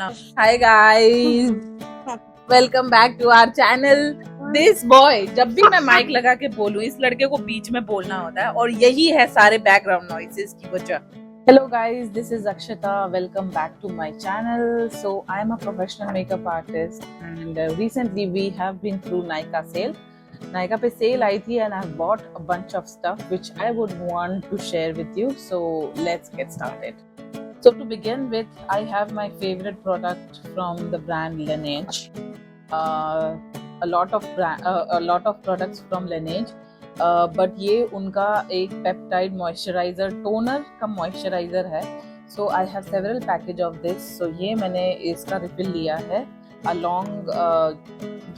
Hi guys, welcome back to our channel. This boy, जब भी मैं माइक लगा के बोलूं, इस लड़के को बीच में बोलना होता है और यही है सारे बैकग्राउंड नॉइसेस की वजह. Hello guys, this is Akshita. Welcome back to my channel. So I am a professional makeup artist and recently we have been through Nykaa sale. Nykaa पे sale आई थी and I have bought a bunch of stuff which I would want to share with you. So let's get started. So to begin with, I have my favorite product from the brand Laneige. A lot of products from Laneige. But ये उनका एक peptide moisturiser toner का moisturiser है. So I have several package of this. So ये मैंने इसका refill लिया है. Along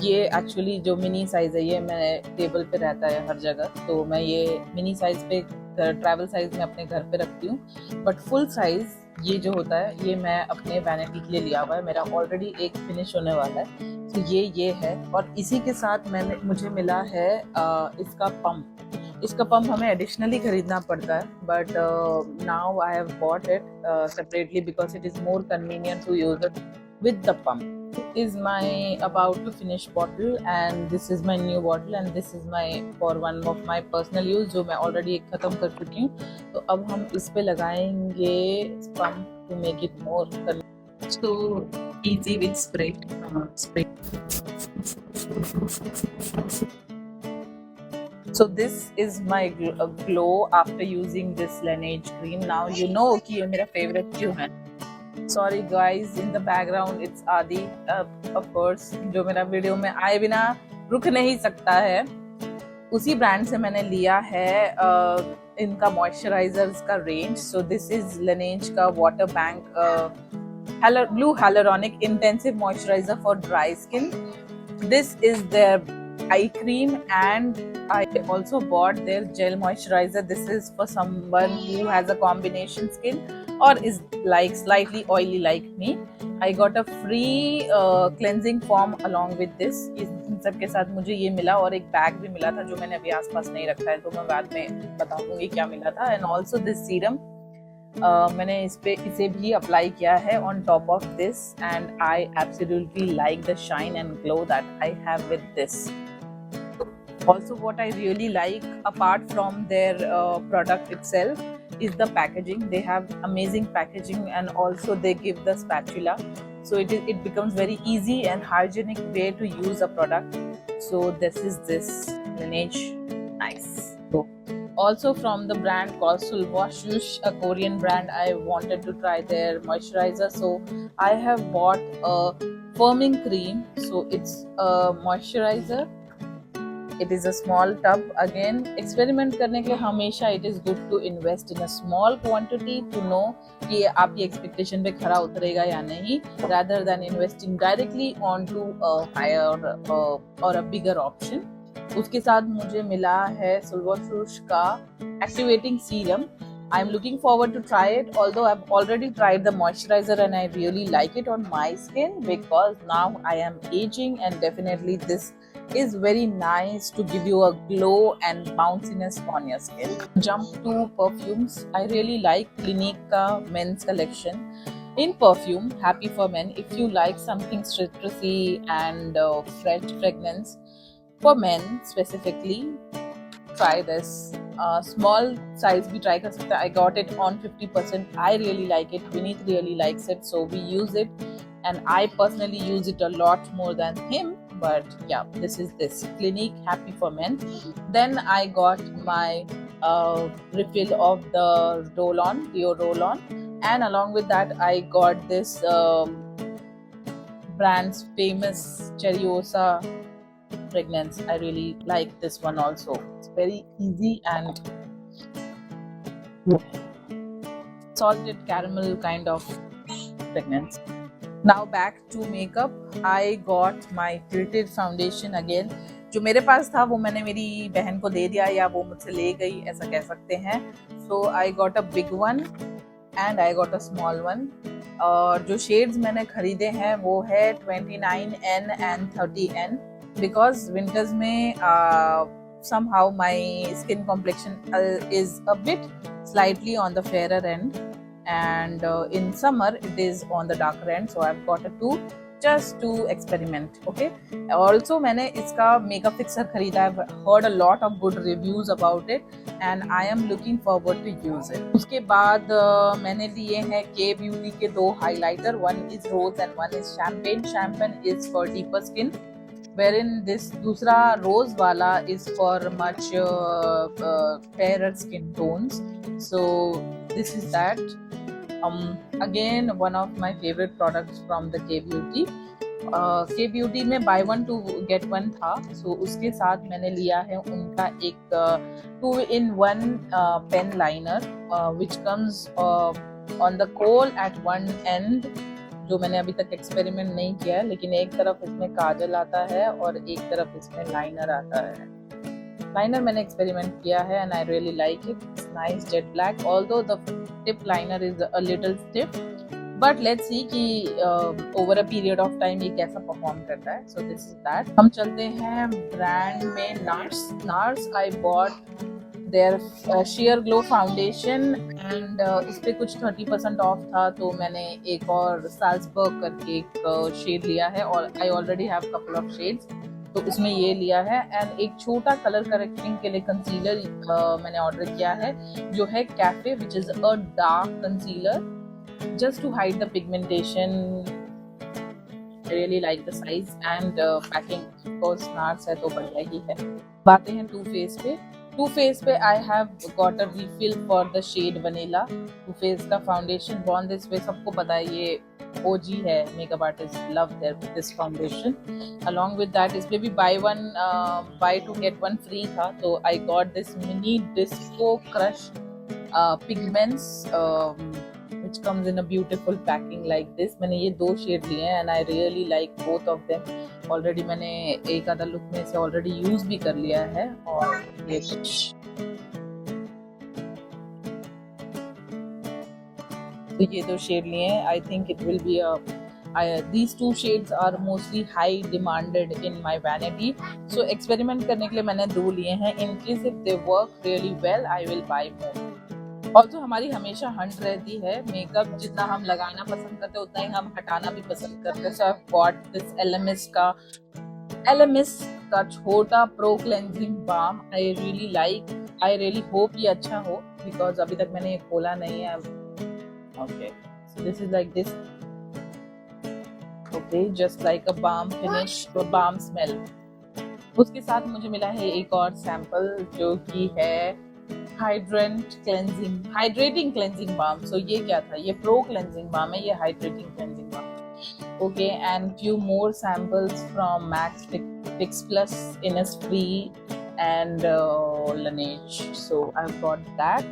ये एक्चुअली जो मिनी साइज है, ये मैं टेबल पे रहता है हर जगह, तो मैं ये मिनी साइज पे ट्रैवल साइज में अपने घर पे रखती हूँ. बट फुल साइज ये जो होता है ये मैं अपने वैनिटी के लिए लिया हुआ है. मेरा ऑलरेडी एक फिनिश होने वाला है, तो ये है. और इसी के साथ मुझे मिला है इसका पंप हमें एडिशनली खरीदना पड़ता है, but now I have bought it separately because it is more convenient to use it with the pump. This is my about to finish bottle and this is my new bottle and this is my for one of my personal use जो मैं already एक खत्म कर चुकी हूँ. तो अब हम इस पे लगाएंगे pump to make it more so easy with spray. So this is my glow after using this Laneige cream. Now you know कि ये मेरा favorite क्यों है. Sorry guys, in the background it's Adi, of course, जो मेरा video में आए बिना रुक नहीं सकता है. उसी ब्रांड से मैंने लिया है इनका मॉइस्चराइजर्स का range. So this is Laneige का water bank blue hyaluronic intensive moisturizer for dry skin. This is their eye cream and I also bought their gel moisturizer. This is for someone who has a combination skin or is like slightly oily like me. I got a free cleansing foam along with this. इन सब के साथ मुझे ये मिला और एक bag भी मिला था जो मैंने अभी आसपास नहीं रखा है, तो मैं बाद में बताऊंगी क्या मिला था. एंड ऑल्सो दिस सीरम मैंने इसे भी अप्लाई किया है on top of this and I absolutely like the shine and glow that I have with this. Also what I really like apart from their product itself is the packaging. They have amazing packaging and also they give the spatula, so it becomes very easy and hygienic way to use a product. So this Laneige, nice. Also from the brand called Sulwhasoosh, a Korean brand, I wanted to try their moisturizer, so I have bought a firming cream. So it's a moisturizer. It is a small tub. Again, experiment करने के हमेशा it is good to invest in a small quantity to know कि आपकी expectation पे खरा उतरेगा या नहीं, rather than investing directly onto a higher or a bigger option. उसके साथ मुझे मिला है Sulwhasoosh का activating serum. I'm looking forward to try it, although I've already tried the moisturizer and I really like it on my skin because now I am aging and definitely this is very nice to give you a glow and bounciness on your skin. Jump to perfumes. I really like Clinique ka men's collection. In perfume, Happy for Men, if you like something citrusy and fresh fragrance for men specifically, try this. Small size भी try कर सकते हैं. I got it on 50%. I really like it. Vineet really likes it, so we use it and I personally use it a lot more than him. But yeah, this is Clinique Happy for Men. Then I got my refill of the Deo Roll-On, and along with that I got this brand's famous Cherryosa fragrance. I really like this one also. It's very easy and salted caramel kind of fragrance. Now back to makeup. I got my Tilted foundation again. जो मेरे पास था वो मैंने मेरी बहन को दे दिया या वो मुझसे ले गई, ऐसा कह सकते हैं. So I got a big one and I got a small one. और जो शेड्स मैंने खरीदे हैं वो है 29N and 30N because winters में somehow my skin complexion is a bit slightly on the fairer end. and in summer it is on the darker end, so I've got a two just to experiment. Okay, also मैंने इसका makeup fixer खरीदा. I've heard a lot of good reviews about it and I am looking forward to use it. उसके बाद मैंने लिए हैं K Beauty के दो highlighter, one is rose and one is champagne. Champagne is for deeper skin, wherein this दूसरा rose वाला is for much fairer skin tones. So this is that. Again one of my favorite products from the K Beauty. K Beauty में buy one to get one था, so उसके साथ मैंने लिया है उनका एक 2-in-1 pen liner which comes on the coal at one end, जो मैंने अभी तक एक्सपेरिमेंट नहीं किया है, लेकिन एक तरफ इसमें काजल आता है और एक तरफ इसमें लाइनर आता है. लाइनर मैंने एक्सपेरिमेंट किया है and I really like it. It's nice jet black, although the tip liner is a little stiff, but let's see कि over a period of time ये कैसा परफॉर्म करता है. So this is that. हम चलते हैं ब्रांड में NARS. I bought their sheer glow foundation and इस पे कुछ 30% ऑफ था, तो मैंने एक और साल्सबर्ग करके एक शेड लिया है और I already have couple of shades, तो उसमें ये लिया है. एंड एक छोटा कलर करेक्टिंग के लिए कंसीलर मैंने ऑर्डर किया है जो है cafe, which is a dark concealer just to hide the pigmentation. Really like the size and packing course Nars है तो बढ़िया ही है. बातें हैं टू फेस पे I have got a refill for the shade vanilla. Too faced का foundation born this way, सबको पता है ये OG है, makeup artist love this foundation. Along with that इस पे भी buy 2 get 1 फ्री था, तो I got this mini disco crush pigments which comes in a beautiful packing like this. मैंने ये दो शेड लिए हैं and I really like both of them. Already मैंने एक आधा लुक में से ऑलरेडी यूज भी कर लिया है. और ये कुछ तो ये दो शेड लिए हैं. I think it will be these two shades are mostly high demanded in my vanity, so experiment करने के लिए मैंने दो लिए हैं. in case if they work really well I will buy more. Also हमारी हमेशा हंट रहती है, मेकअप जितना हम लगाना पसंद करते हैं उतना ही हम हटाना भी पसंद करते हैं. so I've bought this LMS का छोटा pro cleansing balm. I really like, I really hope ये अच्छा हो because अभी तक मैंने ये खोला नहीं है. Okay, so this is like this. Okay, just like a balm finish, a balm smell. उसके साथ मुझे मिला है एक और सैंपल जो कि है हाइड्रेटिंग क्लेंजिंग बाम. सो ये क्या था, ये प्रो क्लेंजिंग बाम है, ये hydrating cleansing balm. Okay, and few more samples from Max Fix Plus, Innisfree and Laneige. So I've got that.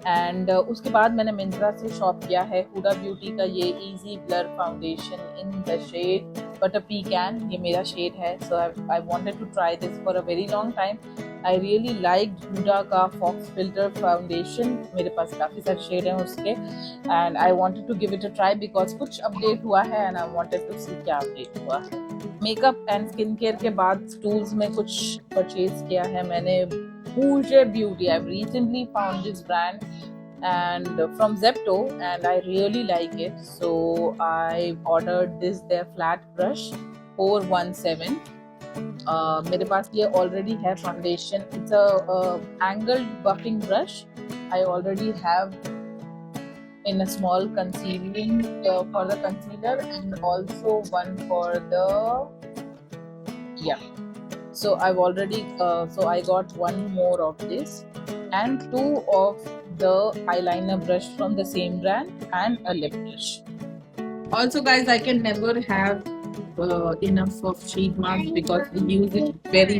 And उसके बाद मैंने मिंत्रा से शॉप किया है हुडा ब्यूटी का ये easy blur foundation in the shade but a pecan. ये मेरा शेड है, so I wanted to try this for a very long time. I really like Huda का फॉक्स फिल्टर फाउंडेशन. मेरे पास काफ़ी सारे शेड हैं उसके and I wanted to give it a try because कुछ अपडेट हुआ है and I wanted to see क्या अपडेट हुआ है. मेकअप एंड स्किन केयर के बाद टूल्स में कुछ परचेज किया है मैंने. Huge Beauty. I've recently found this brand and from Zepto and I really like it. So I ordered this their flat brush 417. मेरे पास ये already है foundation. It's a angled buffing brush. I already have in a small concealing for the concealer and also one for the So I've already so I got one more of this and two of the eyeliner brush from the same brand and a lip brush. Also guys, I can never have enough of sheet mask because we use it very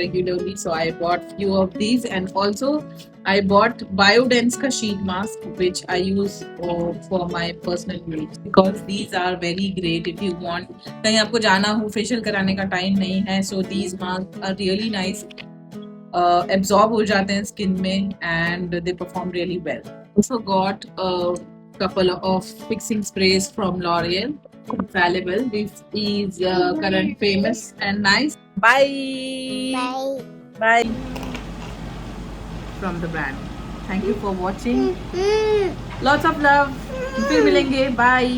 regularly. So I bought few of these and also I bought Biodense ka sheet mask which I use for my personal use because these are very great if you want कहीं आपको जाना हो facial कराने का time नहीं है. So these masks are really nice. Absorb हो जाते हैं स्किन में and they perform really well. Also got a couple of fixing sprays from L'Oreal. Infallible. This is current famous and nice. Bye. Bye. From the brand. Thank you for watching. Lots of love, फिर मिलेंगे, bye.